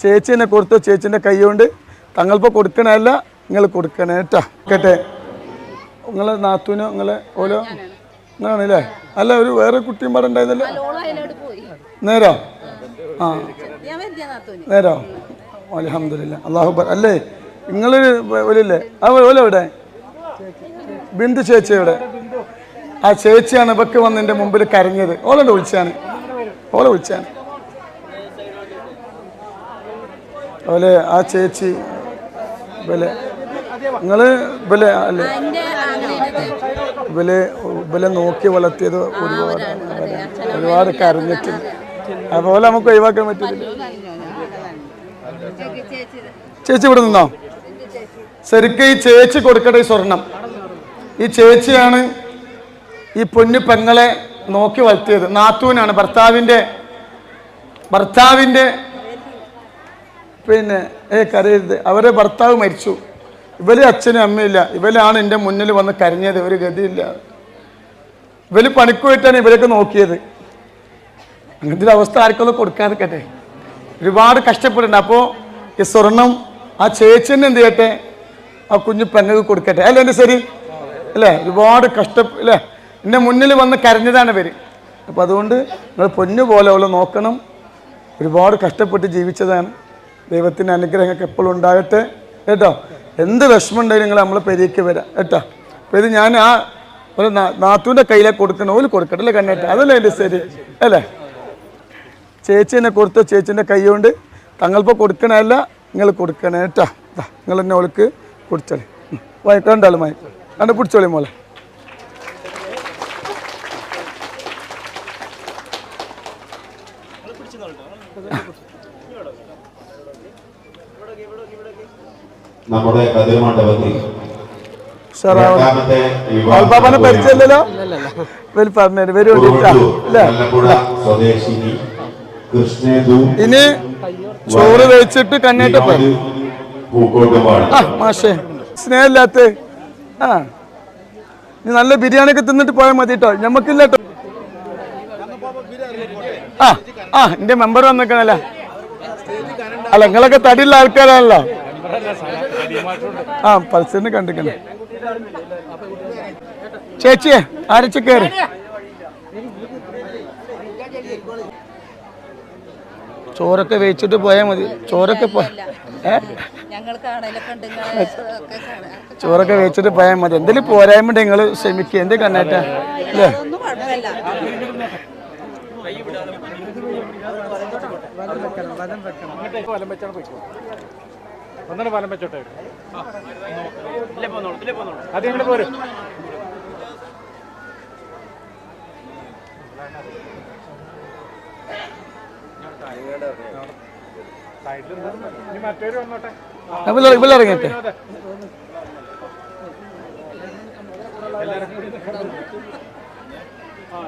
ചേച്ചീനെ കൊടുത്തു. ചേച്ചീൻ്റെ കൈ കൊണ്ട് തങ്ങളിപ്പോൾ കൊടുക്കണമല്ല, നിങ്ങൾ കൊടുക്കണേ കേട്ടോ. കേട്ടെ, നിങ്ങളെ നാത്തൂനോ നിങ്ങളെ ഓലോ നിങ്ങളാണല്ലേ? അല്ല, ഒരു വേറെ കുട്ടിയും പാടെ ഉണ്ടായിരുന്നല്ലോ. നേരോ? ആ, നേരോ? അൽഹംദുലില്ലാ. അല്ലാഹു അല്ലേ, നിങ്ങൾ ഒലില്ലേ? ആ ഓല എവിടെ? ബിന്ദു ചേച്ചി എവിടെ? ആ ചേച്ചിയാണ് ഇവക്ക് വന്ന് എൻ്റെ മുമ്പിൽ കരഞ്ഞത്. ഓളോട് വിളിച്ചാണ്, ഓളെ വിളിച്ചാണ്. അതുപോലെ ആ ചേച്ചി നിങ്ങള് അല്ലേ ഇവലെ നോക്കി വളർത്തിയത് ഒരുപാട് കരഞ്ഞിട്ടുണ്ട്. അതുപോലെ നമുക്ക് ഒഴിവാക്കാൻ പറ്റില്ല. ചേച്ചി ഇവിടെ നിന്നോ? ശരിക്കും ഈ ചേച്ചി കൊടുക്കട്ടെ ഈ സ്വർണം. ഈ ചേച്ചിയാണ് ഈ പൊന്നു പെങ്ങളെ നോക്കി വളർത്തിയത്. നാത്തൂനാണ്, ഭർത്താവിൻ്റെ പിന്നെ കരയരുത്, അവരെ ഭർത്താവ് മരിച്ചു. ഇവര് അച്ഛനും അമ്മയില്ല. ഇവരാണ് എൻ്റെ മുന്നിൽ വന്ന് കരഞ്ഞത്. ഒരു ഗതിയില്ല. ഇവര് പണിക്ക് പോയിട്ടാണ് ഇവരൊക്കെ നോക്കിയത്. അങ്ങനത്തെ ഒരു അവസ്ഥ ആർക്കൊന്നും കൊടുക്കാതിരിക്കട്ടെ. ഒരുപാട് കഷ്ടപ്പെട്ടുണ്ട്. അപ്പോൾ ഈ സ്വർണം ആ ചേച്ചിനെ എന്ത് ചെയ്യട്ടെ, ആ കുഞ്ഞു പെങ്ങൾക്ക് കൊടുക്കട്ടെ. അല്ലേ എൻ്റെ ശരി അല്ലേ? ഒരുപാട് അല്ലേ, എൻ്റെ മുന്നിൽ വന്ന് കരഞ്ഞതാണ് ഇവർ. അപ്പോൾ അതുകൊണ്ട് നിങ്ങൾ പൊന്നു പോലെ അവളെ നോക്കണം. ഒരുപാട് കഷ്ടപ്പെട്ട് ജീവിച്ചതാണ്. ദൈവത്തിൻ്റെ അനുഗ്രഹമൊക്കെ എപ്പോഴും ഉണ്ടാകട്ടെ കേട്ടോ. എന്ത് വിഷമം ഉണ്ടെങ്കിലും നിങ്ങൾ നമ്മളെ പെരിയ്ക്ക് വരാം കേട്ടോ. അപ്പോൾ ഇത് ഞാൻ ആ ഒരു നാത്തൂൻ്റെ കയ്യിലേക്ക് കൊടുക്കണം. ഓല് കൊടുക്കട്ടെ അല്ലേ കണ്ണേട്ട? അതല്ലേ എൻ്റെ ശരി അല്ലേ? ചേച്ചീനെ കൊടുത്ത ചേച്ചീൻ്റെ കൈ കൊണ്ട് തങ്ങളിപ്പോൾ കൊടുക്കണമല്ല, നിങ്ങൾ കൊടുക്കണേ കേട്ടോ. നിങ്ങൾ തന്നെ ഓൾക്ക് കുടിച്ചോളി. കണ്ടാലും വായി കണ്ട് പിടിച്ചോളി മോളെ. നമ്മുടെ കതിർമണ്ഡപത്തിൽ പരിചയമില്ലല്ലോ. ഇനി ചോറ് വെച്ചിട്ട് കണ്ണേട്ട മാഷേ സ്നേഹമില്ലാത്ത നീ നല്ല ബിരിയാണി ഒക്കെ തിന്നിട്ട് പോയാൽ മതി കേട്ടോ. ഞമ്മക്കില്ല കേട്ടോ. എന്റെ മെമ്പർ വന്നിക്കണല്ല. അല്ല, നിങ്ങളൊക്കെ തടിയുള്ള ആൾക്കാരാണല്ലോ. പൾസറിന് കണ്ടിക്കണേ. ചേച്ചിയെ ആരച്ച കയറി ചോറൊക്കെ വെച്ചിട്ട് പോയാൽ മതി. ചോറൊക്കെ ചോറൊക്കെ വെച്ചിട്ട് പോയാൽ മതി. എന്തെങ്കിലും പോരായ്മ നിങ്ങൾ ക്ഷമിക്കുക. എന്ത് കണ്ണേറ്റ അല്ലേ? ഒന്നും വലം വെച്ചോട്ടെ. അതിങ്ങനെ പോരും. മറ്റൊരു വന്നോട്ടെ. ഇറങ്ങിട്ടെ.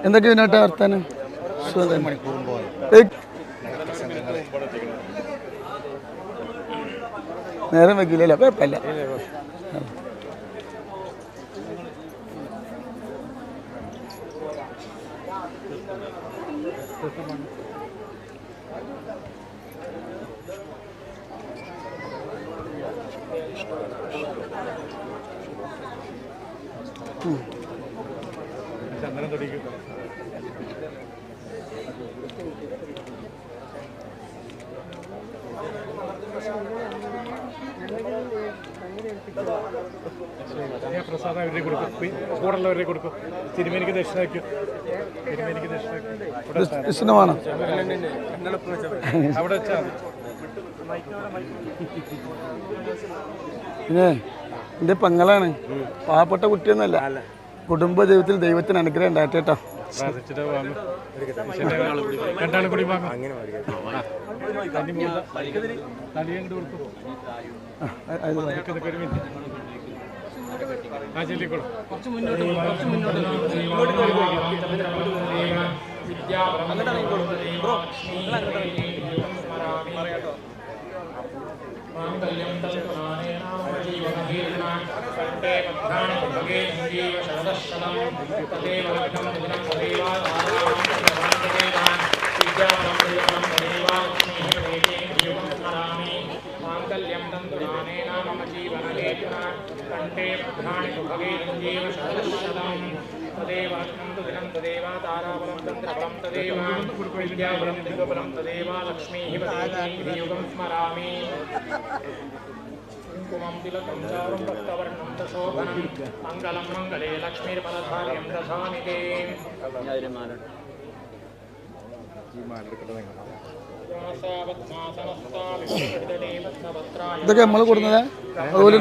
എന്തൊക്കെ ഇതിനോട്ട് വർത്താനം? നേരം വെക്കില്ലല്ലോ, കുഴപ്പമില്ല. ചന്ദനം തൊടിക്കും. പ്രസാദം അവരുടെ കൊടുക്കും, കൂടുള്ളവരുടെ കൊടുക്കും. തിരുമേനിക്ക് ദക്ഷിണ വയ്ക്കും. തിരുമേനിക്ക് ദക്ഷിണ അവിടെ വെച്ചാൽ പിന്നെ എൻ്റെ പെങ്ങളാണ്. പാവപ്പെട്ട കുട്ടിയൊന്നുമല്ല. കുടുംബ ജീവിതത്തിൽ ദൈവത്തിന് അനുഗ്രഹം ഉണ്ടായിട്ട് കേട്ടോ. രണ്ടാളും കൂടി വാങ്ങും. मंगलम मंगले लक्ष्मीर्पदधार्यं दधामि ते ഇതൊക്കെ നമ്മൾ കൊടുക്കുന്നത് അതുപോലെ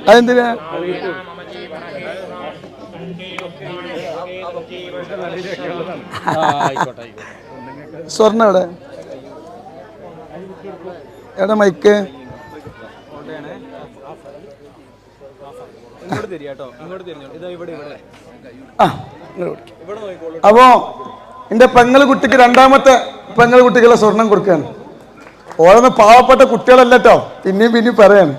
അതെന്തിനാ സ്വർണ്ണ എവിടെ എവിടെ മൈക്ക് അപ്പോ എന്റെ പെങ്ങള് കുട്ടിക്ക് രണ്ടാമത്തെ പെങ്ങള് കുട്ടിക്കുള്ള സ്വർണം കൊടുക്കുകയാണ്. ഓരോന്ന് പാവപ്പെട്ട കുട്ടികളല്ലോ, പിന്നെയും പറയാണ്.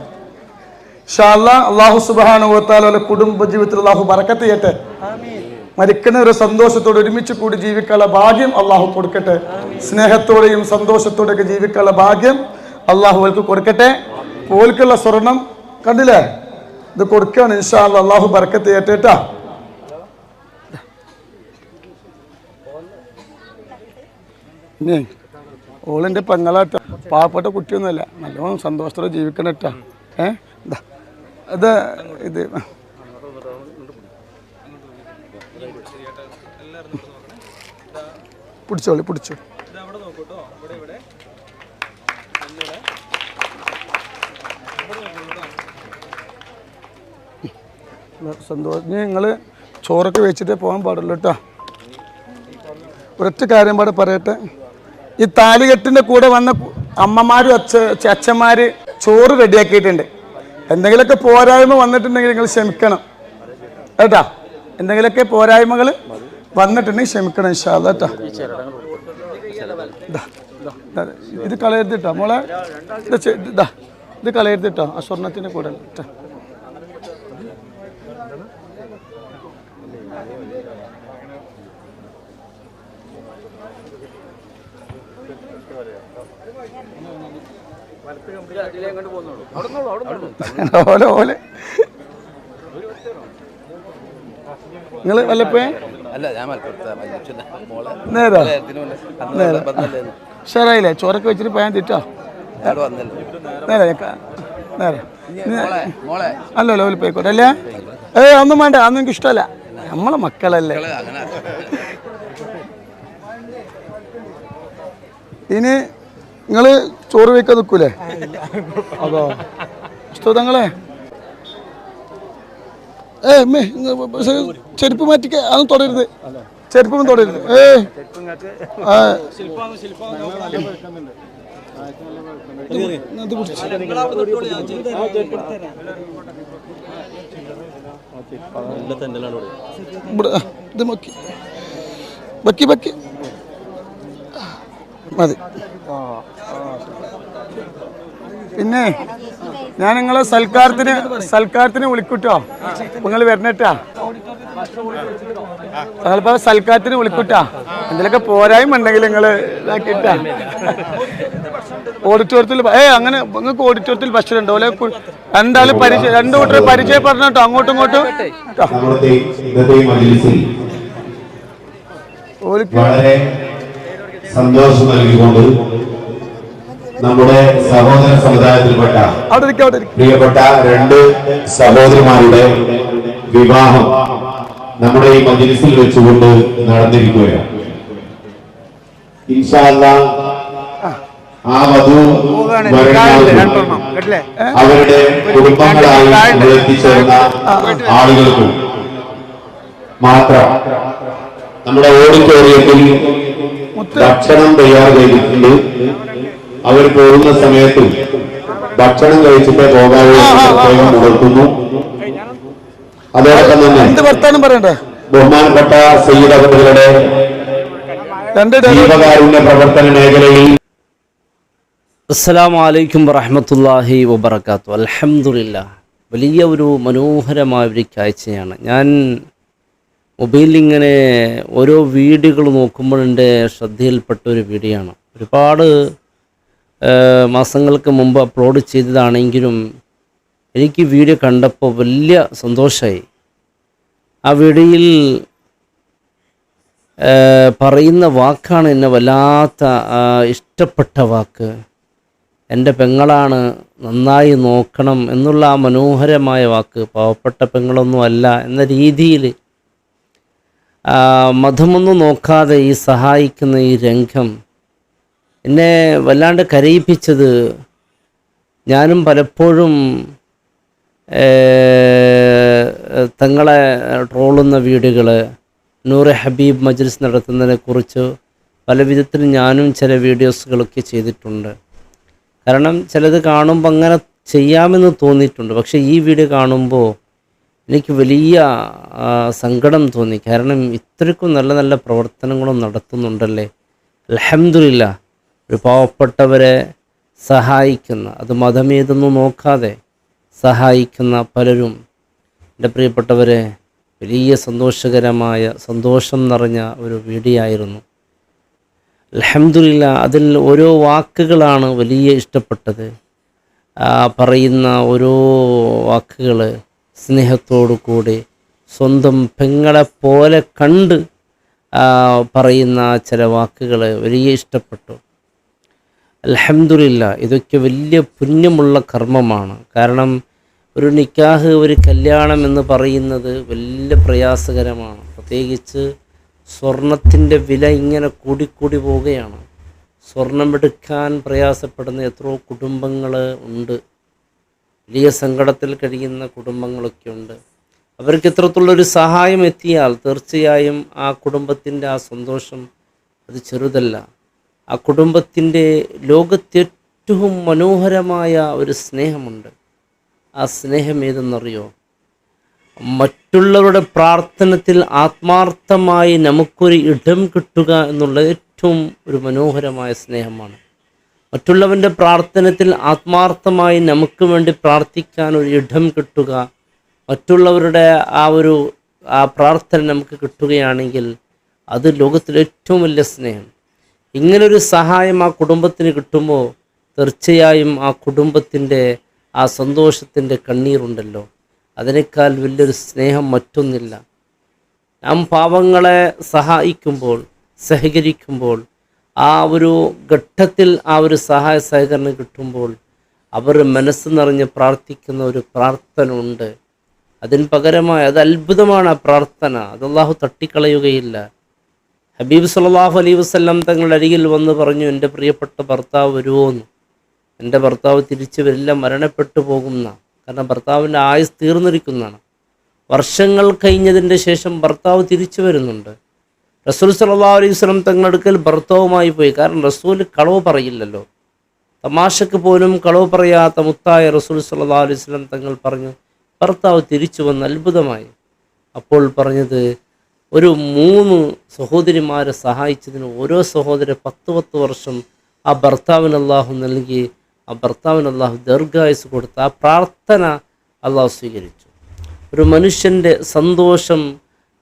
ഇൻഷാ അല്ലാഹ് അല്ലാഹു സുബ്ഹാനഹു വ തആല കുടുംബ ജീവിതത്തിൽ അല്ലാഹു ബറക്കത്ത് ചെയ്യട്ടെ. മരിക്കുന്ന ഒരു സന്തോഷത്തോടെ ഒരുമിച്ച് കൂടി ജീവിക്കാനുള്ള ഭാഗ്യം അല്ലാഹു കൊടുക്കട്ടെ. സ്നേഹത്തോടെയും സന്തോഷത്തോടെയൊക്കെ ജീവിക്കാനുള്ള ഭാഗ്യം അല്ലാഹു അവർക്ക് കൊടുക്കട്ടെ. ഓൽക്കുള്ള സ്വർണം കണ്ടില്ലേ, ഇത് കൊടുക്കുകയാണ്. ഇൻഷാ അല്ലാഹ് അല്ലാഹു ബറക്കത്ത് ചെയ്യട്ടെ ട്ടാ. ഓളിൻ്റെ പെങ്ങളാട്ട, പാവപ്പെട്ട കുട്ടിയൊന്നുമല്ല, നല്ലോണം സന്തോഷത്തോടെ ജീവിക്കണം കേട്ടാ. അത് ഇത് പിടിച്ചോളി, പിടിച്ചോ. സന്തോഷം. നിങ്ങൾ ചോറൊക്കെ വെച്ചിട്ടേ പോകാൻ പാടുള്ളൂ കേട്ടോ. ഒരൊറ്റ കാര്യം പാടെ പറയട്ടെ, ഈ താലികെട്ടിൻ്റെ കൂടെ വന്ന അമ്മമാരും അച്ഛന്മാർ ചോറ് റെഡിയാക്കിയിട്ടുണ്ട്. എന്തെങ്കിലുമൊക്കെ പോരായ്മ വന്നിട്ടുണ്ടെങ്കിൽ നിങ്ങൾ ക്ഷമിക്കണം കേട്ടാ. എന്തെങ്കിലുമൊക്കെ പോരായ്മകൾ വന്നിട്ടുണ്ടെങ്കിൽ ക്ഷമിക്കണം ഇൻഷാ അല്ലാഹ് കേട്ടാ. ഇത് കളയരുത് കേട്ടോ മോളെ, ഇത് കളയരുത് കേട്ടോ. ആ സ്വർണത്തിൻ്റെ കൂടെ കേട്ടോ. ഓലെ ഓലെ നിങ്ങൾ വല്ലപ്പോഴേ നേരാ ഷറായില്ലേ, ചോറൊക്കെ വെച്ചിട്ട് പോയാൻ തെറ്റാ. നേരെ നേരെ അല്ലല്ലോ ഓല് പോയിക്കോട്ടെ അല്ലേ. ഒന്നും വേണ്ട, അതൊന്നും എനിക്ക് ഇഷ്ടമല്ല, നമ്മളെ മക്കളല്ലേ. ഇനി നിങ്ങൾ ചോറ് വയ്ക്കാൻ നിൽക്കൂലേ? അതോ ഇഷ്ടങ്ങളെ ചെരുപ്പ് മാറ്റിക്ക, അതൊന്നും തൊടരുത്, ചെരുപ്പൊന്നും തൊടരുത്. ഇത് ബക്കി ബക്കി മതി. പിന്നെ ഞാൻ നിങ്ങളെ സൽക്കാരത്തിന് വിളിക്കൂട്ടോ, നിങ്ങൾ വരണേട്ടാ. ഞങ്ങളിപ്പോ സൽക്കാരത്തിന് വിളിക്കൂട്ടാ. എന്തെങ്കിലുമൊക്കെ പോരായ്മ ഉണ്ടെങ്കിൽ നിങ്ങൾ ഇതാക്കിട്ടാ. ഓഡിറ്റോറിയത്തിൽ അങ്ങനെ നിങ്ങൾക്ക് ഓഡിറ്റോറിയത്തിൽ ഭക്ഷണം ഉണ്ടോ? രണ്ടാളും രണ്ടു കൂട്ടർ പരിചയം പറഞ്ഞോട്ടോ, അങ്ങോട്ടും ഇങ്ങോട്ടും. സന്തോഷം നൽകിക്കൊണ്ട് നമ്മുടെ സഹോദര സമുദായത്തിൽപ്പെട്ട പ്രിയപ്പെട്ട രണ്ട് സഹോദരിമാരുടെ വിവാഹം നമ്മുടെ ഈ മജ്‌ലിസിൽ വെച്ചുകൊണ്ട് നടന്നിരിക്കുകയാണ്. ഇൻഷാ അല്ലാഹ് ആ വധു അവരുടെ കുടുംബങ്ങളായി എത്തിച്ചേർന്ന ആളുകൾക്കും മാത്രം നമ്മുടെ ഓഡിറ്റോറിയത്തിൽ ഭക്ഷണം തയ്യാർ ചെയ്തിട്ടുണ്ട്. അവർ പോകുന്ന സമയത്ത് ഭക്ഷണം കഴിച്ചിട്ട് പോകാതെ പ്രത്യേകം ഉണർത്തുന്നു. അതോടൊപ്പം തന്നെ ബഹുമാനപ്പെട്ട സയ്യിദ് അവരുടെ ജീവകാരുണ്യ പ്രവർത്തന മേഖലയിൽ. അസ്സലാമു അലൈക്കും വറഹ്മത്തുള്ളാഹി വബറകാതുഹു. അൽഹംദുലില്ലാ, വലിയ ഒരു മനോഹരമായ ഒരു കാഴ്ചയാണ്. ഞാൻ മൊബൈലിൽ ഇങ്ങനെ ഓരോ വീഡിയോകൾ നോക്കുമ്പോൾ എൻ്റെ ശ്രദ്ധയിൽപ്പെട്ട ഒരു വീഡിയോ ആണ്. ഒരുപാട് മാസങ്ങൾക്ക് മുമ്പ് അപ്ലോഡ് ചെയ്തതാണെങ്കിലും എനിക്ക് വീഡിയോ കണ്ടപ്പോൾ വലിയ സന്തോഷമായി. ആ വീഡിയോയിൽ പറയുന്ന വാക്കാണ് എന്നെ വല്ലാത്ത ഇഷ്ടപ്പെട്ട വാക്ക്. എൻ്റെ പെങ്ങളാണ്, നന്നായി നോക്കണം എന്നുള്ള ആ മനോഹരമായ വാക്ക്. പാവപ്പെട്ട പെങ്ങളൊന്നും അല്ല എന്ന രീതിയിൽ മതമൊന്നും നോക്കാതെ ഈ സഹായിക്കുന്ന ഈ രംഗം എന്നെ വല്ലാണ്ട് കരയിപ്പിച്ചത്. ഞാനും പലപ്പോഴും തങ്ങളെ ട്രോളുന്ന വീഡിയോകൾ, നൂറെ ഹബീബ് മജ്ലിസ് നടത്തുന്നതിനെക്കുറിച്ച് പല വിധത്തിൽ ഞാനും ചില വീഡിയോസുകളൊക്കെ ചെയ്തിട്ടുണ്ട്. കാരണം ചിലത് കാണുമ്പോൾ അങ്ങനെ ചെയ്യാമെന്ന് തോന്നിയിട്ടുണ്ട്. പക്ഷേ ഈ വീഡിയോ കാണുമ്പോൾ എനിക്ക് വലിയ സങ്കടം തോന്നി. കാരണം ഇത്രയ്ക്കും നല്ല നല്ല പ്രവർത്തനങ്ങളും നടത്തുന്നുണ്ടല്ലേ. അൽഹംദുലില്ലാ, ഒരു പാവപ്പെട്ടവരെ സഹായിക്കുന്ന, അത് മതമേതൊന്നും നോക്കാതെ സഹായിക്കുന്ന പലരും. എൻ്റെ പ്രിയപ്പെട്ടവരെ, വലിയ സന്തോഷം നിറഞ്ഞ ഒരു വീഡിയോ ആയിരുന്നു. അൽഹംദുലില്ലാ, അതിൽ ഓരോ വാക്കുകളാണ് വലിയ ഇഷ്ടപ്പെട്ടത്. പറയുന്ന ഓരോ വാക്കുകൾ സ്നേഹത്തോടു കൂടി സ്വന്തം പെങ്ങളെപ്പോലെ കണ്ട് പറയുന്ന ചില വാക്കുകൾ വലിയ ഇഷ്ടപ്പെട്ടു. അൽഹംദുലില്ലാ, ഇതൊക്കെ വലിയ പുണ്യമുള്ള കർമ്മമാണ്. കാരണം ഒരു നിക്കാഹ്, ഒരു കല്യാണം എന്ന് പറയുന്നത് വലിയ പ്രയാസകരമാണ്. പ്രത്യേകിച്ച് സ്വർണത്തിൻ്റെ വില ഇങ്ങനെ കൂടിക്കൂടി പോവുകയാണ്. സ്വർണം എടുക്കാൻ പ്രയാസപ്പെടുന്ന എത്രയോ കുടുംബങ്ങൾ ഉണ്ട്. വലിയ സങ്കടത്തിൽ കഴിയുന്ന കുടുംബങ്ങളൊക്കെ ഉണ്ട്. അവർക്ക് ഇത്രത്തുള്ളൊരു സഹായം എത്തിയാൽ തീർച്ചയായും ആ കുടുംബത്തിൻ്റെ ആ സന്തോഷം അത് ചെറുതല്ല. ആ കുടുംബത്തിൻ്റെ ലോകത്തേറ്റവും മനോഹരമായ ഒരു സ്നേഹമുണ്ട്. ആ സ്നേഹം ഏതെന്നറിയോ? മറ്റുള്ളവരുടെ പ്രാർത്ഥനത്തിൽ ആത്മാർത്ഥമായി നമുക്കൊരു ഇടം കിട്ടുക എന്നുള്ളത് ഏറ്റവും ഒരു മനോഹരമായ സ്നേഹമാണ്. മറ്റുള്ളവൻ്റെ പ്രാർത്ഥനത്തിൽ ആത്മാർത്ഥമായി നമുക്ക് വേണ്ടി പ്രാർത്ഥിക്കാൻ ഒരു ഇടം കിട്ടുക, മറ്റുള്ളവരുടെ ആ പ്രാർത്ഥന നമുക്ക് കിട്ടുകയാണെങ്കിൽ അത് ലോകത്തിലെ ഏറ്റവും വലിയ സ്നേഹം. ഇങ്ങനൊരു സഹായം ആ കുടുംബത്തിന് കിട്ടുമ്പോൾ തീർച്ചയായും ആ കുടുംബത്തിൻ്റെ ആ സന്തോഷത്തിൻ്റെ കണ്ണീരുണ്ടല്ലോ, അതിനേക്കാൾ വലിയൊരു സ്നേഹം മറ്റൊന്നില്ല. നാം പാവങ്ങളെ സഹായിക്കുമ്പോൾ, സഹകരിക്കുമ്പോൾ, ആ ഒരു ഘട്ടത്തിൽ ആ ഒരു സഹായ സഹകരണം കിട്ടുമ്പോൾ അവർ മനസ്സ് നിറഞ്ഞ് പ്രാർത്ഥിക്കുന്ന ഒരു പ്രാർത്ഥന ഉണ്ട്. അതിന് പകരമായി അത് അത്ഭുതമാണ്. ആ പ്രാർത്ഥന അത് അല്ലാഹു തട്ടിക്കളയുകയില്ല. ഹബീബ് സല്ലല്ലാഹു അലൈഹി വസല്ലം തങ്ങളുടെ അരികിൽ വന്ന് പറഞ്ഞു, എൻ്റെ പ്രിയപ്പെട്ട ഭർത്താവ് വരുമോയെന്ന്. എൻ്റെ ഭർത്താവ് തിരിച്ചു വരില്ല, മരണപ്പെട്ടു പോകുന്ന. കാരണം ഭർത്താവിൻ്റെ ആയുസ് തീർന്നിരിക്കുന്നതാണ്. വർഷങ്ങൾ കഴിഞ്ഞതിൻ്റെ ശേഷം ഭർത്താവ് തിരിച്ചു വരുന്നുണ്ട്. റസൂൽ സല്ലല്ലാഹു അലൈഹി വസല്ലം തങ്ങളുടെ അടുക്കൽ ഭർത്താവുമായി പോയി. കാരണം റസൂൽ കളവ് പറയില്ലല്ലോ. തമാശക്ക് പോലും കളവ് പറയാത്ത മുത്തായ റസൂൽ സല്ലല്ലാഹു അലൈഹി വസല്ലം തങ്ങൾ പറഞ്ഞു, ഭർത്താവ് തിരിച്ചു വന്ന് അത്ഭുതമായി. അപ്പോൾ പറഞ്ഞത്, ഒരു 3 സഹോദരിമാരെ സഹായിച്ചതിന് ഓരോ സഹോദരി 10 വർഷം ആ ഭർത്താവിന് അല്ലാഹു നൽകി. ആ ഭർത്താവിന് അല്ലാഹു ദീർഘായുസ് കൊടുത്ത് ആ പ്രാർത്ഥന അല്ലാഹു സ്വീകരിച്ചു. ഒരു മനുഷ്യൻ്റെ സന്തോഷം,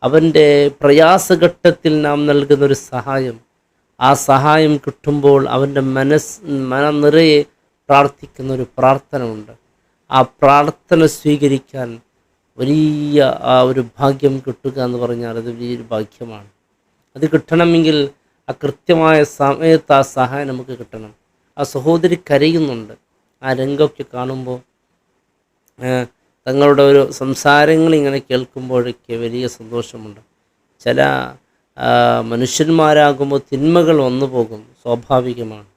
അവൻ്റെ പ്രയാസഘട്ടത്തിൽ നാം നൽകുന്നൊരു സഹായം, ആ സഹായം കിട്ടുമ്പോൾ അവൻ്റെ മനം നിറയെ പ്രാർത്ഥിക്കുന്നൊരു പ്രാർത്ഥന ഉണ്ട്. ആ പ്രാർത്ഥന സ്വീകരിക്കാൻ വലിയ ആ ഒരു ഭാഗ്യം കിട്ടുക എന്ന് പറഞ്ഞാൽ അത് വലിയൊരു ഭാഗ്യമാണ്. അത് കിട്ടണമെങ്കിൽ ആ കൃത്യമായ സമയത്ത് ആ സഹായം നമുക്ക് കിട്ടണം. ആ സഹോദരി കരയുന്നുണ്ട്. ആ രംഗമൊക്കെ കാണുമ്പോൾ തങ്ങളുടെ ഒരു സംസാരങ്ങൾ ഇങ്ങനെ കേൾക്കുമ്പോഴൊക്കെ വലിയ സന്തോഷമുണ്ട്. ചില മനുഷ്യന്മാരാകുമ്പോൾ തിന്മകൾ വന്നു പോകും, സ്വാഭാവികമാണ്.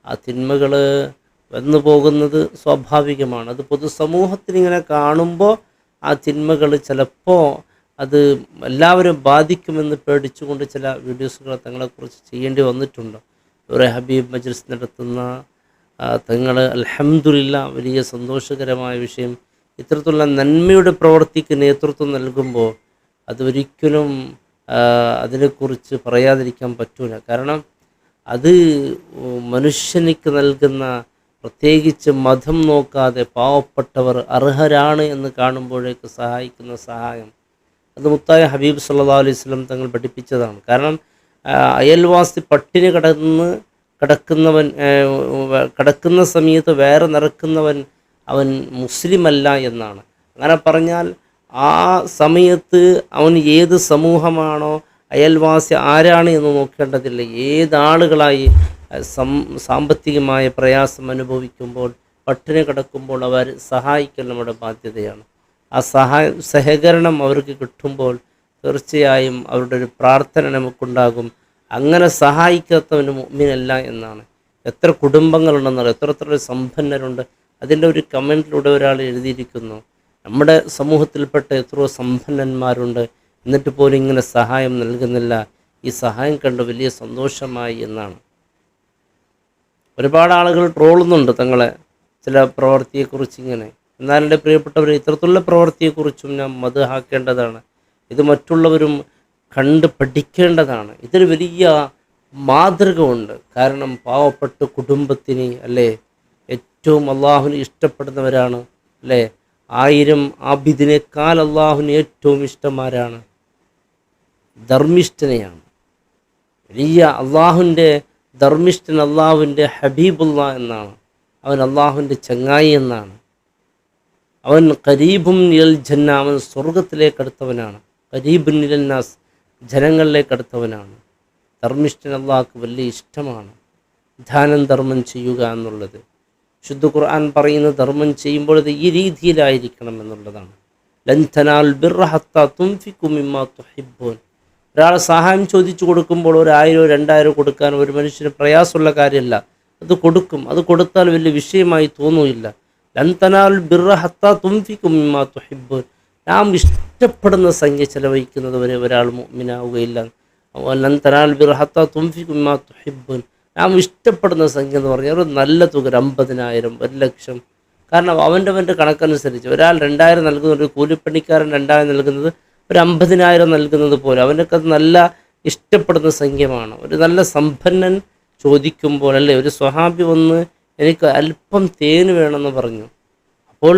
ആ തിന്മകൾ വന്നു പോകുന്നത് സ്വാഭാവികമാണ്. അത് പൊതുസമൂഹത്തിനിങ്ങനെ കാണുമ്പോൾ ആ തിന്മകൾ ചിലപ്പോൾ അത് എല്ലാവരും ബാധിക്കുമെന്ന് പേടിച്ചുകൊണ്ട് ചില വീഡിയോസുകൾ തങ്ങളെക്കുറിച്ച് ചെയ്യേണ്ടി വന്നിട്ടുണ്ട്. ഒരു ഹബീബ് മജ്ലിസ് നടത്തുന്ന തങ്ങൾ അൽഹംദുലില്ലാ, വലിയ സന്തോഷകരമായ വിഷയം. ഇത്തരത്തിലുള്ള നന്മയുടെ പ്രവൃത്തിക്ക് നേതൃത്വം നൽകുമ്പോൾ അതൊരിക്കലും അതിനെക്കുറിച്ച് പറയാതിരിക്കാൻ പറ്റൂല. കാരണം അത് മനുഷ്യനിക്ക് നൽകുന്ന, പ്രത്യേകിച്ച് മതം നോക്കാതെ പാവപ്പെട്ടവർ അർഹരാണ് എന്ന് കാണുമ്പോഴേക്ക് സഹായിക്കുന്ന സഹായം, അത് മുത്തായ ഹബീബ് സല്ലല്ലാഹു അലൈഹി വസല്ലം തങ്ങൾ പഠിപ്പിച്ചതാണ്. കാരണം അയൽവാസി പട്ടിണി കിടക്കുന്ന സമയത്ത് വേറെ നിറക്കുന്നവൻ അവൻ മുസ്ലിമല്ല എന്നാണ്. അങ്ങനെ പറഞ്ഞാൽ ആ സമയത്ത് അവൻ ഏത് സമൂഹമാണോ, അയൽവാസി ആരാണ് എന്ന് നോക്കേണ്ടതില്ല. ഏതാളുകളായി സാമ്പത്തികമായ പ്രയാസം അനുഭവിക്കുമ്പോൾ, പട്ടിണി കിടക്കുമ്പോൾ അവർ സഹായിക്കൽ നമ്മുടെ ബാധ്യതയാണ്. ആ സഹകരണം അവർക്ക് കിട്ടുമ്പോൾ തീർച്ചയായും അവരുടെ ഒരു പ്രാർത്ഥന നമുക്കുണ്ടാകും. അങ്ങനെ സഹായിക്കാത്തവന് മുഅ്മിനല്ല എന്നാണ്. എത്ര കുടുംബങ്ങളുണ്ടെന്നറിയാം, എത്ര സമ്പന്നരുണ്ട്. അതിൻ്റെ ഒരു കമൻറ്റിലൂടെ ഒരാൾ എഴുതിയിരിക്കുന്നു, നമ്മുടെ സമൂഹത്തിൽപ്പെട്ട എത്രയോ സമ്പന്നന്മാരുണ്ട്, എന്നിട്ട് പോലും ഇങ്ങനെ സഹായം നൽകുന്നില്ല. ഈ സഹായം കണ്ട് വലിയ സന്തോഷമായി എന്നാണ്. ഒരുപാട് ആളുകൾ ട്രോളുന്നുണ്ട് തങ്ങളെ ചില പ്രവൃത്തിയെക്കുറിച്ച് ഇങ്ങനെ. എന്നാൽ എൻ്റെ പ്രിയപ്പെട്ടവരെ, ഇത്തരത്തിലുള്ള പ്രവൃത്തിയെക്കുറിച്ചും നാം മദ്ഹാക്കേണ്ടതാണ്. ഇത് മറ്റുള്ളവരും കണ്ട് പഠിക്കേണ്ടതാണ്. ഇതൊരു വലിയ മാതൃക ഉണ്ട്. കാരണം പാവപ്പെട്ട കുടുംബത്തിന് അല്ലേ ഏറ്റവും അള്ളാഹുവിന് ഇഷ്ടപ്പെടുന്നവരാണ് അല്ലേ. 1000 ആബിദിനേക്കാൾ അള്ളാഹുവിന് ഏറ്റവും ഇഷ്ടമാരാണ്? ധർമ്മിഷ്ഠനെയാണ്. വലിയ അള്ളാഹുവിൻ്റെ ധർമ്മിഷ്ഠൻ അള്ളാഹുവിൻ്റെ ഹബീബുള്ള എന്നാണ്. അവൻ അള്ളാഹുവിൻ്റെ ചങ്ങായി എന്നാണ്. അവൻ ഖരീബും നിൽ ജന്ന, അവൻ സ്വർഗത്തിലേക്ക് അടുത്തവനാണ്. ഖരീബുൻ നിൽ നാസ്, ജനങ്ങളിലേക്ക് അടുത്തവനാണ്. ധർമ്മിഷ്ഠൻ അള്ളാഹ്ക്ക് വലിയ ഇഷ്ടമാണ്. ദാനം ധർമ്മം ചെയ്യുക എന്നുള്ളത് ശുദ്ധ ഖുർആൻ പറയുന്ന ധർമ്മം ചെയ്യുമ്പോൾ ഇത് ഈ രീതിയിലായിരിക്കണം എന്നുള്ളതാണ്. ലൻ തനാലുൽ ബിർറ ഹത്താ തുൻഫിഖു മിമ്മാ തുഹിബ്ബൂൻ. ഒരാൾ സഹായം ചോദിച്ചു കൊടുക്കുമ്പോൾ 1000 2000 കൊടുക്കാൻ ഒരു മനുഷ്യന് പ്രയാസമുള്ള കാര്യമല്ല. അത് കൊടുക്കും. അത് കൊടുത്താൽ വലിയ വിഷയമായി തോന്നുകയില്ല. ലൻ തനാലുൽ ബിർറ ഹത്താ തുൻഫിഖു മിമ്മാ തുഹിബ്ബൂൻ. നാം ഇഷ്ടപ്പെടുന്ന സംഖ്യ ചെലവഴിക്കുന്നത് വരെ ഒരാൾ മുഅ്മിനാവുകയില്ല. ലൻ തനാലുൽ ബിർറ ഹത്താ തുൻഫിഖു മിമ്മാ തുഹിബ്ബൂൻ. നാം ഇഷ്ടപ്പെടുന്ന സംഖ്യ എന്ന് പറഞ്ഞാൽ ഒരു നല്ല തുക, 50,000 1,00,000. കാരണം അവൻ്റെ കണക്കനുസരിച്ച് ഒരാൾ 2000 നൽകുന്ന, ഒരു കൂലിപ്പണിക്കാരൻ 2000 നൽകുന്നത് ഒരു 50,000 നൽകുന്നത് പോലെ അവനൊക്കെ അത് നല്ല ഇഷ്ടപ്പെടുന്ന സംഖ്യമാണ്. ഒരു നല്ല സമ്പന്നൻ ചോദിക്കുമ്പോൾ അല്ലേ, ഒരു സ്വഹാബി വന്ന് എനിക്ക് അല്പം തേന് വേണമെന്ന് പറഞ്ഞു. അപ്പോൾ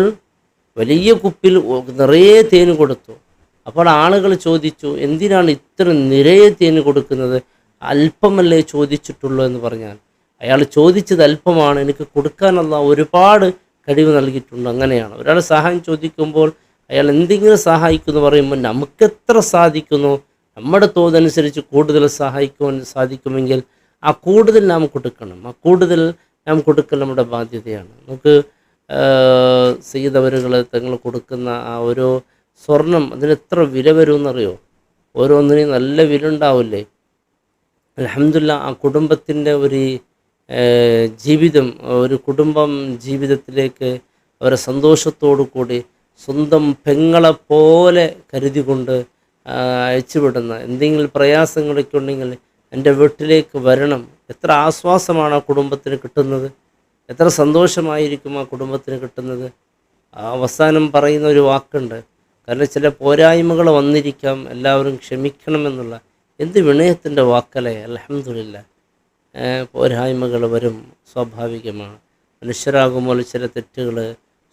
വലിയ കുപ്പിൽ നിറയെ തേന് കൊടുത്തു. അപ്പോൾ ആളുകൾ ചോദിച്ചു, എന്തിനാണ് ഇത്ര നിറയെ തേന് കൊടുക്കുന്നത്? അല്പമല്ലേ ചോദിച്ചിട്ടുള്ളൂ എന്ന് പറഞ്ഞാൽ അയാൾ ചോദിച്ചത് അല്പമാണ്, എനിക്ക് കൊടുക്കാനുള്ള ഒരുപാട് കഴിവ് നൽകിയിട്ടുണ്ട്. അങ്ങനെയാണ് ഒരാൾ സഹായം ചോദിക്കുമ്പോൾ അയാൾ എന്തെങ്കിലും സഹായിക്കുമെന്ന് പറയുമ്പോൾ നമുക്കെത്ര സാധിക്കുന്നു, നമ്മുടെ തോതനുസരിച്ച് കൂടുതൽ സഹായിക്കുവാൻ സാധിക്കുമെങ്കിൽ ആ കൂടുതൽ നാം കൊടുക്കണം. ആ കൂടുതൽ നാം കൊടുക്കൽ നമ്മുടെ ബാധ്യതയാണ്. നമുക്ക് സയ്യിദ് അവരുകൾ തങ്ങൾ കൊടുക്കുന്ന ആ ഓരോ സ്വർണം അതിനെത്ര വില വരുമെന്നറിയോ? ഓരോന്നിനും നല്ല വില ഉണ്ടാവില്ലേ? അൽഹംദുലില്ലാ, ആ കുടുംബത്തിൻ്റെ ഒരു ജീവിതം, ഒരു കുടുംബം ജീവിതത്തിലേക്ക് അവരെ സന്തോഷത്തോടു കൂടി സ്വന്തം പെങ്ങളെപ്പോലെ കരുതിക്കൊണ്ട് അയച്ചുവിടുന്ന, എന്തെങ്കിലും പ്രയാസങ്ങളൊക്കെ ഉണ്ടെങ്കിൽ എൻ്റെ വീട്ടിലേക്ക് വരണം. എത്ര ആശ്വാസമാണ് ആ കുടുംബത്തിന് കിട്ടുന്നത്, എത്ര സന്തോഷമായിരിക്കും ആ കുടുംബത്തിന് കിട്ടുന്നത്. അവസാനം പറയുന്ന ഒരു വാക്കുണ്ട്, കാരണം ചില പോരായ്മകൾ വന്നിരിക്കാം, എല്ലാവരും ക്ഷമിക്കണമെന്നുള്ള. എന്ത് വിനയത്തിൻ്റെ വാക്കല്ലേ. അൽഹംദുലില്ലാ, പോരായ്മകൾ വരും, സ്വാഭാവികമാണ്. മനുഷ്യരാകുമ്പോൾ ചില തെറ്റുകൾ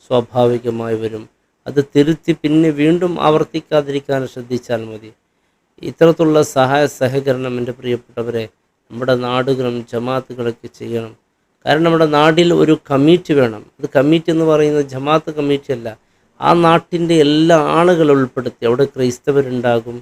സ്വാഭാവികമായി വരും. അത് തിരുത്തി പിന്നെ വീണ്ടും ആവർത്തിക്കാതിരിക്കാൻ ശ്രദ്ധിച്ചാൽ മതി. ഇത്തരത്തിലുള്ള സഹകരണം എൻ്റെ പ്രിയപ്പെട്ടവരെ നമ്മുടെ നാടുകളും ജമാഅത്തുകളൊക്കെ ചെയ്യണം. കാരണം നമ്മുടെ നാട്ടിൽ ഒരു കമ്മിറ്റി വേണം. അത് കമ്മിറ്റി എന്ന് പറയുന്നത് ജമാഅത്ത് കമ്മിറ്റി അല്ല, ആ നാട്ടിൻ്റെ എല്ലാ ആളുകളും ഉൾപ്പെടുത്തി. അവിടെ ക്രൈസ്തവരുണ്ടാകും,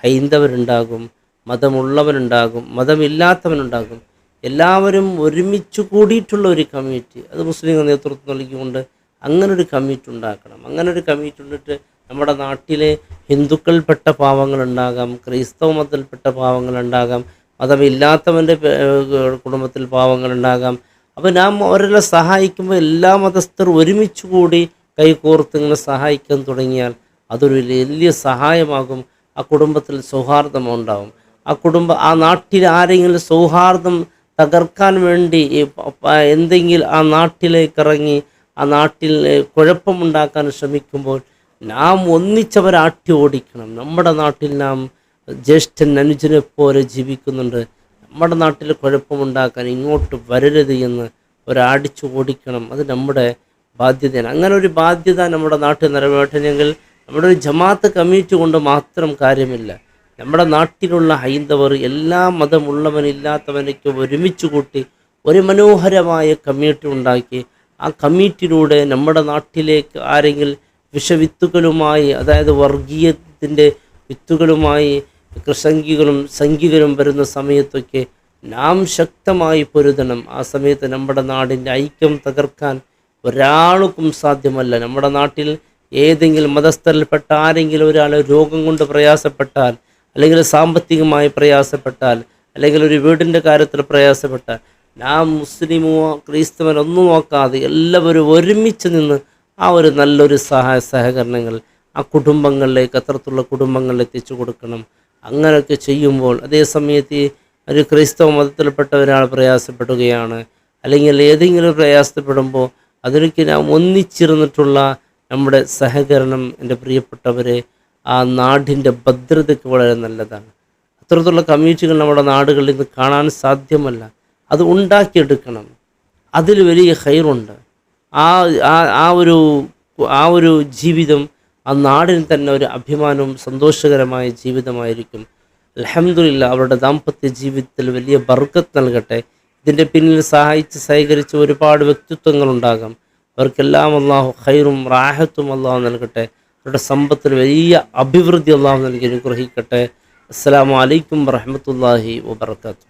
ഹൈന്ദവരുണ്ടാകും, മതമുള്ളവനുണ്ടാകും, മതമില്ലാത്തവനുണ്ടാകും. എല്ലാവരും ഒരുമിച്ച് കൂടിയിട്ടുള്ള ഒരു കമ്മിറ്റി, അത് മുസ്ലിം നേതൃത്വം നൽകിക്കൊണ്ട് അങ്ങനൊരു കമ്മിറ്റി ഉണ്ടാക്കണം. അങ്ങനൊരു കമ്മിറ്റി ഉണ്ടിട്ട് നമ്മുടെ നാട്ടിലെ ഹിന്ദുക്കൾപ്പെട്ട പാവങ്ങളുണ്ടാകാം, ക്രൈസ്തവ മതത്തിൽപ്പെട്ട പാവങ്ങളുണ്ടാകാം, മതമില്ലാത്തവൻ്റെ കുടുംബത്തിൽ പാവങ്ങളുണ്ടാകാം. അപ്പോൾ നാം അവരെല്ലാം സഹായിക്കുമ്പോൾ എല്ലാ മതസ്ഥർ ഒരുമിച്ച് കൂടി കൈകോർത്ത് ഇങ്ങനെ സഹായിക്കാൻ തുടങ്ങിയാൽ അതൊരു വലിയ സഹായമാകും. ആ കുടുംബത്തിൽ സൗഹാർദ്ദം ഉണ്ടാകും. ആ നാട്ടിൽ ആരെങ്കിലും സൗഹാർദ്ദം തകർക്കാൻ വേണ്ടി എന്തെങ്കിലും ആ നാട്ടിലേക്ക് ഇറങ്ങി ആ നാട്ടിൽ കുഴപ്പമുണ്ടാക്കാൻ ശ്രമിക്കുമ്പോൾ നാം ഒന്നിച്ചവരെ ആട്ടി ഓടിക്കണം. നമ്മുടെ നാട്ടിൽ നാം ജ്യേഷ്ഠൻ അനുജനെ പോലെ ജീവിക്കുന്നുണ്ട്. നമ്മുടെ നാട്ടിൽ കുഴപ്പമുണ്ടാക്കാൻ ഇങ്ങോട്ട് വരരുത് എന്ന് ഒരടിച്ചു ഓടിക്കണം. അത് നമ്മുടെ ബാധ്യതയാണ്. അങ്ങനെ ഒരു ബാധ്യത നമ്മുടെ നാട്ടിൽ നിറവേറ്റണമെങ്കിൽ നമ്മുടെ ഒരു ജമാഅത്ത് കമ്മിറ്റി കൊണ്ട് മാത്രം കാര്യമില്ല. നമ്മുടെ നാട്ടിലുള്ള ഹൈന്ദവർ എല്ലാ മതമുള്ളവനില്ലാത്തവനൊക്കെ ഒരുമിച്ച് കൂട്ടി ഒരു മനോഹരമായ കമ്മിറ്റി ഉണ്ടാക്കി ആ കമ്മിറ്റിയിലൂടെ നമ്മുടെ നാട്ടിലേക്ക് ആരെങ്കിലും വിഷവിത്തുകളുമായി, അതായത് വർഗീയത്തിൻ്റെ വിത്തുകളുമായി സംഘികളും വരുന്ന സമയത്തൊക്കെ നാം ശക്തമായി പൊരുതണം. ആ സമയത്ത് നമ്മുടെ നാടിൻ്റെ ഐക്യം തകർക്കാൻ ഒരാൾക്കും സാധ്യമല്ല. നമ്മുടെ നാട്ടിൽ ഏതെങ്കിലും മതസ്ഥരിൽപ്പെട്ട ആരെങ്കിലും ഒരാൾ രോഗം കൊണ്ട് പ്രയാസപ്പെട്ടാൽ, അല്ലെങ്കിൽ സാമ്പത്തികമായി പ്രയാസപ്പെട്ടാൽ, അല്ലെങ്കിൽ ഒരു വീടിൻ്റെ കാര്യത്തിൽ പ്രയാസപ്പെട്ടാൽ, നാം മുസ്ലിമോ ക്രൈസ്തവനൊന്നും നോക്കാതെ എല്ലാവരും ഒരുമിച്ച് നിന്ന് ആ ഒരു നല്ലൊരു സഹകരണങ്ങൾ ആ കുടുംബങ്ങളിലേക്ക്, അത്തരത്തിലുള്ള കുടുംബങ്ങളിൽ എത്തിച്ചു കൊടുക്കണം. അങ്ങനെയൊക്കെ ചെയ്യുമ്പോൾ അതേ സമയത്ത് ഒരു ക്രൈസ്തവ മതത്തിൽപ്പെട്ട ഒരാൾ പ്രയാസപ്പെടുകയാണ്, അല്ലെങ്കിൽ ഏതെങ്കിലും പ്രയാസപ്പെടുമ്പോൾ അതിനൊക്കെ നാം ഒന്നിച്ചിരുന്നിട്ടുള്ള നമ്മുടെ സഹകരണം എൻ്റെ പ്രിയപ്പെട്ടവരെ ആ നാടിൻ്റെ ഭദ്രതയ്ക്ക് വളരെ നല്ലതാണ്. അത്തരത്തിലുള്ള കമ്മ്യൂണിറ്റികൾ നമ്മുടെ നാടുകളിൽ നിന്ന് കാണാൻ സാധ്യമല്ല. അത് ഉണ്ടാക്കിയെടുക്കണം. അതിൽ വലിയ ഖൈറുണ്ട്. ആ ഒരു ജീവിതം ആ നാടിന് തന്നെ ഒരു അഭിമാനവും സന്തോഷകരമായ ജീവിതമായിരിക്കും. അൽഹംദുലില്ലാഹ് അവരുടെ ദാമ്പത്യ ജീവിതത്തിൽ വലിയ ബർക്കത്ത് നൽകട്ടെ. ഇതിൻ്റെ പിന്നിൽ സഹകരിച്ച ഒരുപാട് വ്യക്തിത്വങ്ങളുണ്ടാകാം. അവർക്കെല്ലാം അള്ളാഹു ഖൈറും റാഹത്തും അള്ളാഹു നൽകട്ടെ. അവരുടെ സമ്പത്തിൽ വലിയ അഭിവൃദ്ധി അള്ളാഹു നൽകി അനുഗ്രഹിക്കട്ടെ. അസ്സലാമു അലൈക്കും വറഹ്മത്തുള്ളാഹി വബറകാതുഹു.